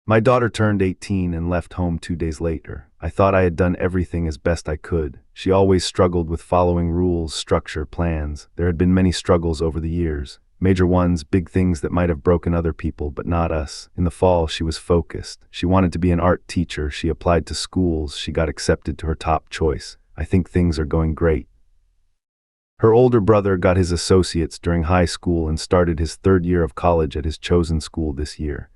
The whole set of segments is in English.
My daughter turned 18 and left home 2 days later. I thought I had done everything as best I could. She always struggled with following rules, structure, plans. There had been many struggles over the years. Major ones, big things that might have broken other people, but not us. In the fall, she was focused. She wanted to be an art teacher. She applied to schools. She got accepted to her top choice. I think things are going great. Her older brother got his associates during high school and started his third year of college at his chosen school this year.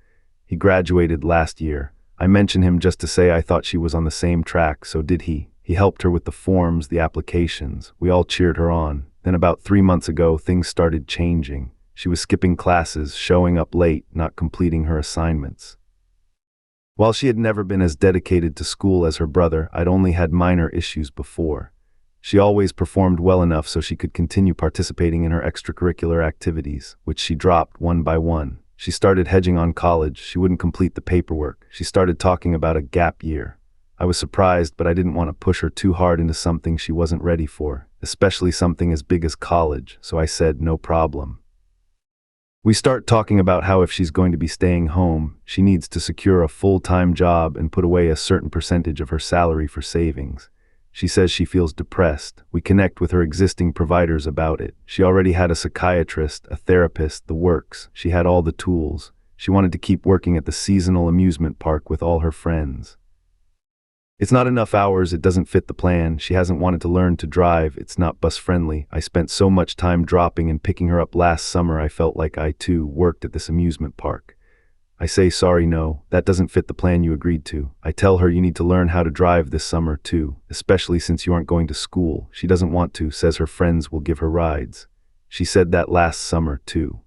He graduated last year. I mention him just to say I thought she was on the same track, so did he. He helped her with the forms, the applications. We all cheered her on. Then about 3 months ago, things started changing. She was skipping classes, showing up late, not completing her assignments. While she had never been as dedicated to school as her brother, I'd only had minor issues before. She always performed well enough so she could continue participating in her extracurricular activities, which she dropped one by one. She started hedging on college. She wouldn't complete the paperwork. She started talking about a gap year. I was surprised, but I didn't want to push her too hard into something she wasn't ready for, especially something as big as college, so I said no problem. We start talking about how if she's going to be staying home, she needs to secure a full-time job and put away a certain percentage of her salary for savings. She says she feels depressed. We connect with her existing providers about it. She already had a psychiatrist, a therapist, the works. She had all the tools. She wanted to keep working at the seasonal amusement park with all her friends. It's not enough hours, it doesn't fit the plan. She hasn't wanted to learn to drive, it's not bus-friendly. I spent so much time dropping and picking her up last summer I felt like I too worked at this amusement park. I say sorry, no, that doesn't fit the plan you agreed to. I tell her you need to learn how to drive this summer too, especially since you aren't going to school. She doesn't want to, says her friends will give her rides. She said that last summer too.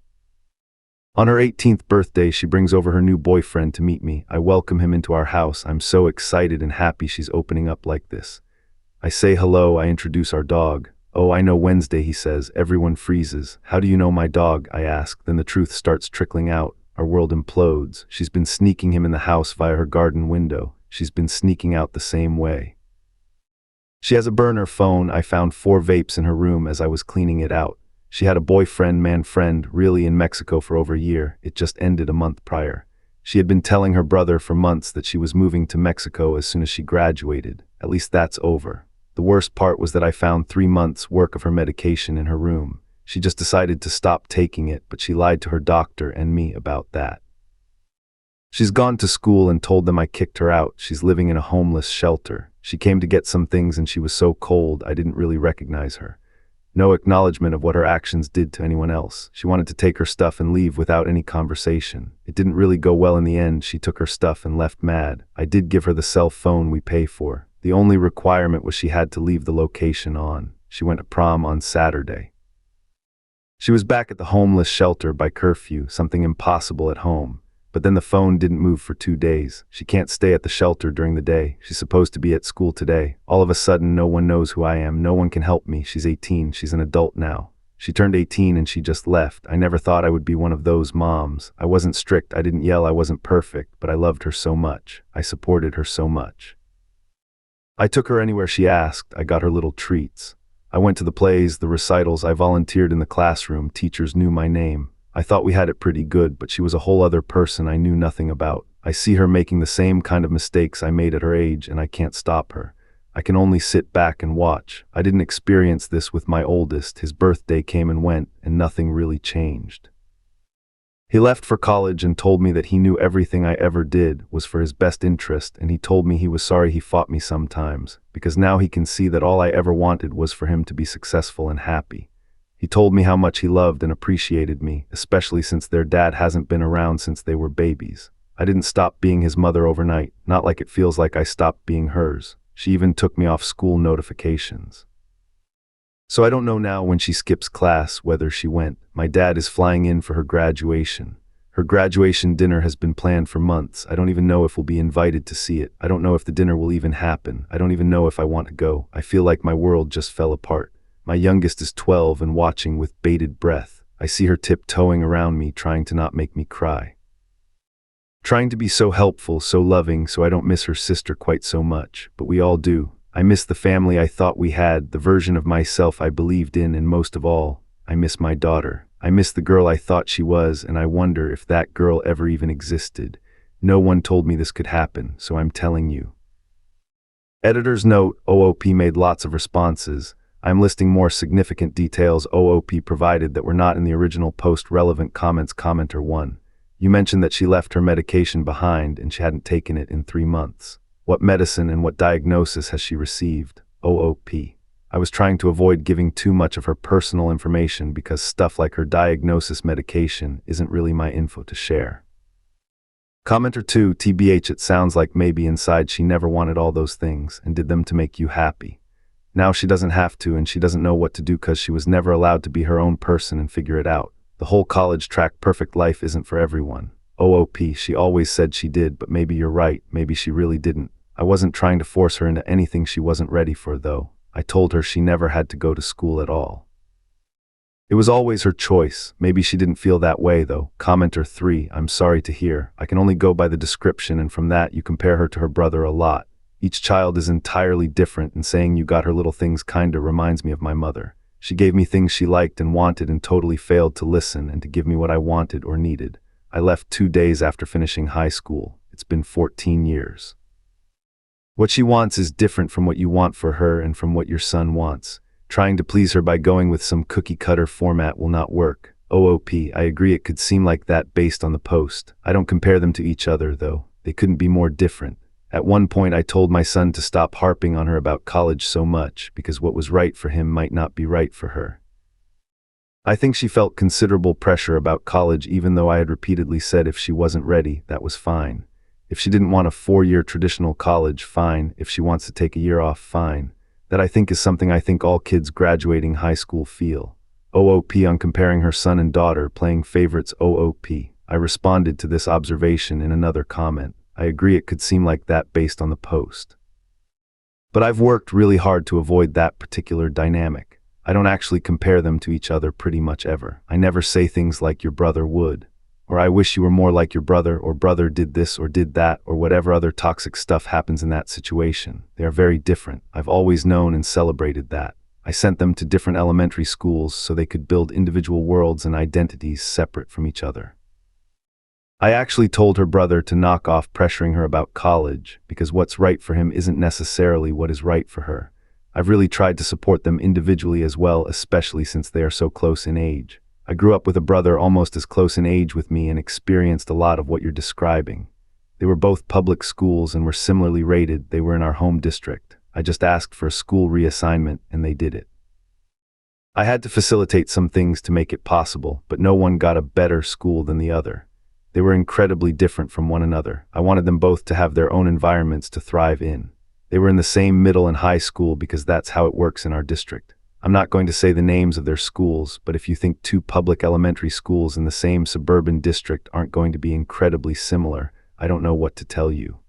On her 18th birthday, she brings over her new boyfriend to meet me. I welcome him into our house. I'm so excited and happy she's opening up like this. I say hello, I introduce our dog. Oh, I know Wednesday, he says. Everyone freezes. How do you know my dog? I ask. Then the truth starts trickling out. Our world implodes. She's been sneaking him in the house via her garden window. She's been sneaking out the same way. She has a burner phone. I found 4 vapes in her room as I was cleaning it out. She had a boyfriend, man-friend, really in Mexico for over a year. It just ended a month prior. She had been telling her brother for months that she was moving to Mexico as soon as she graduated. At least that's over. The worst part was that I found 3 months' work of her medication in her room. She just decided to stop taking it, but she lied to her doctor and me about that. She's gone to school and told them I kicked her out. She's living in a homeless shelter. She came to get some things and she was so cold I didn't really recognize her. No acknowledgement of what her actions did to anyone else. She wanted to take her stuff and leave without any conversation. It didn't really go well in the end. She took her stuff and left mad. I did give her the cell phone we pay for. The only requirement was she had to leave the location on. She went to prom on Saturday. She was back at the homeless shelter by curfew, something impossible at home. But then the phone didn't move for 2 days. She can't stay at the shelter during the day. She's supposed to be at school today. All of a sudden, no one knows who I am. No one can help me. She's 18. She's an adult now. She turned 18 and she just left. I never thought I would be one of those moms. I wasn't strict. I didn't yell. I wasn't perfect. But I loved her so much. I supported her so much. I took her anywhere she asked. I got her little treats. I went to the plays, the recitals. I volunteered in the classroom. Teachers knew my name. I thought we had it pretty good, but she was a whole other person I knew nothing about. I see her making the same kind of mistakes I made at her age, and I can't stop her. I can only sit back and watch. I didn't experience this with my oldest. His birthday came and went, and nothing really changed. He left for college and told me that he knew everything I ever did was for his best interest, and he told me he was sorry he fought me sometimes, because now he can see that all I ever wanted was for him to be successful and happy. He told me how much he loved and appreciated me, especially since their dad hasn't been around since they were babies. I didn't stop being his mother overnight, not like it feels like I stopped being hers. She even took me off school notifications. So I don't know now when she skips class whether she went. My dad is flying in for her graduation. Her graduation dinner has been planned for months. I don't even know if we'll be invited to see it. I don't know if the dinner will even happen. I don't even know if I want to go. I feel like my world just fell apart. My youngest is 12 and watching with bated breath. I see her tiptoeing around me, trying to not make me cry. Trying to be so helpful, so loving, so I don't miss her sister quite so much. But we all do. I miss the family I thought we had, the version of myself I believed in, and most of all, I miss my daughter. I miss the girl I thought she was, and I wonder if that girl ever even existed. No one told me this could happen, so I'm telling you. Editor's note, OOP made lots of responses. I'm listing more significant details OOP provided that were not in the original post. Relevant comments. Commenter 1. You mentioned that she left her medication behind and she hadn't taken it in 3 months. What medicine and what diagnosis has she received? OOP. I was trying to avoid giving too much of her personal information because stuff like her diagnosis medication isn't really my info to share. Commenter 2, TBH, it sounds like maybe inside she never wanted all those things and did them to make you happy. Now she doesn't have to and she doesn't know what to do because she was never allowed to be her own person and figure it out. The whole college track perfect life isn't for everyone. OOP, she always said she did, but maybe you're right, maybe she really didn't. I wasn't trying to force her into anything she wasn't ready for though. I told her she never had to go to school at all. It was always her choice. Maybe she didn't feel that way though. Commenter 3, I'm sorry to hear. I can only go by the description and from that you compare her to her brother a lot. Each child is entirely different and saying you got her little things kinda reminds me of my mother. She gave me things she liked and wanted and totally failed to listen and to give me what I wanted or needed. I left 2 days after finishing high school. It's been 14 years. What she wants is different from what you want for her and from what your son wants. Trying to please her by going with some cookie-cutter format will not work. OOP, I agree it could seem like that based on the post. I don't compare them to each other, though. They couldn't be more different. At one point I told my son to stop harping on her about college so much because what was right for him might not be right for her. I think she felt considerable pressure about college even though I had repeatedly said if she wasn't ready, that was fine. If she didn't want a 4-year traditional college, fine. If she wants to take a year off, fine. That I think is something I think all kids graduating high school feel. OOP on comparing her son and daughter playing favorites. OOP. I responded to this observation in another comment. I agree it could seem like that based on the post. But I've worked really hard to avoid that particular dynamic. I don't actually compare them to each other pretty much ever. I never say things like your brother would, or I wish you were more like your brother, or brother did this or did that, or whatever other toxic stuff happens in that situation. They are very different. I've always known and celebrated that. I sent them to different elementary schools so they could build individual worlds and identities separate from each other. I actually told her brother to knock off pressuring her about college because what's right for him isn't necessarily what is right for her. I've really tried to support them individually as well, especially since they are so close in age. I grew up with a brother almost as close in age with me and experienced a lot of what you're describing. They were both public schools and were similarly rated. They were in our home district. I just asked for a school reassignment and they did it. I had to facilitate some things to make it possible, but no one got a better school than the other. They were incredibly different from one another. I wanted them both to have their own environments to thrive in. They were in the same middle and high school because that's how it works in our district. I'm not going to say the names of their schools, but if you think 2 public elementary schools in the same suburban district aren't going to be incredibly similar, I don't know what to tell you.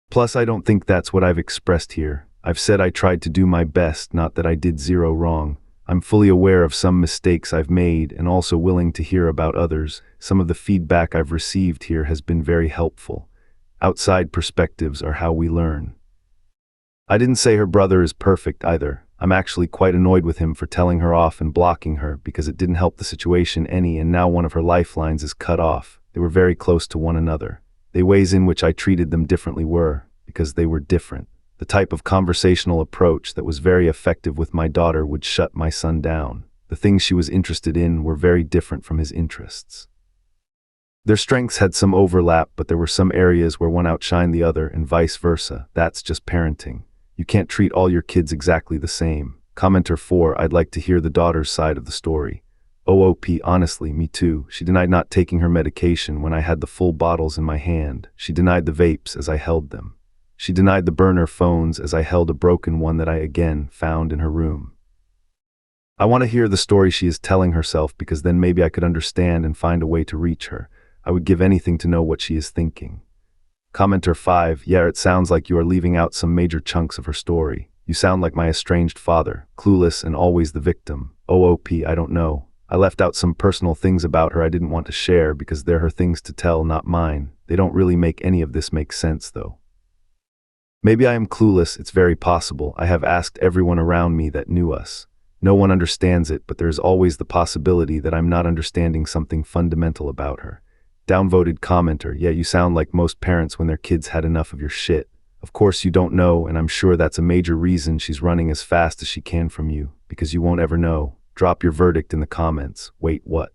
Plus, I don't think that's what I've expressed here. I've said I tried to do my best, not that I did 0 wrong. I'm fully aware of some mistakes I've made and also willing to hear about others. Some of the feedback I've received here has been very helpful. Outside perspectives are how we learn. I didn't say her brother is perfect either. I'm actually quite annoyed with him for telling her off and blocking her because it didn't help the situation any, and now one of her lifelines is cut off. They were very close to one another. The ways in which I treated them differently were because they were different. The type of conversational approach that was very effective with my daughter would shut my son down. The things she was interested in were very different from his interests. Their strengths had some overlap, but there were some areas where one outshined the other and vice versa. That's just parenting. You can't treat all your kids exactly the same. Commenter 4, I'd like to hear the daughter's side of the story. OOP, honestly, me too. She denied not taking her medication when I had the full bottles in my hand. She denied the vapes as I held them. She denied the burner phones as I held a broken one that I again found in her room. I want to hear the story she is telling herself because then maybe I could understand and find a way to reach her. I would give anything to know what she is thinking. Commenter 5, yeah, it sounds like you are leaving out some major chunks of her story. You sound like my estranged father, clueless and always the victim. OOP, I don't know. I left out some personal things about her I didn't want to share because they're her things to tell, not mine. They don't really make any of this make sense, though. Maybe I am clueless, it's very possible. I have asked everyone around me that knew us. No one understands it, but there is always the possibility that I'm not understanding something fundamental about her. Downvoted commenter. Yeah, you sound like most parents when their kids had enough of your shit. Of course you don't know, and I'm sure that's a major reason she's running as fast as she can from you, because you won't ever know. Drop your verdict in the comments. Wait, what?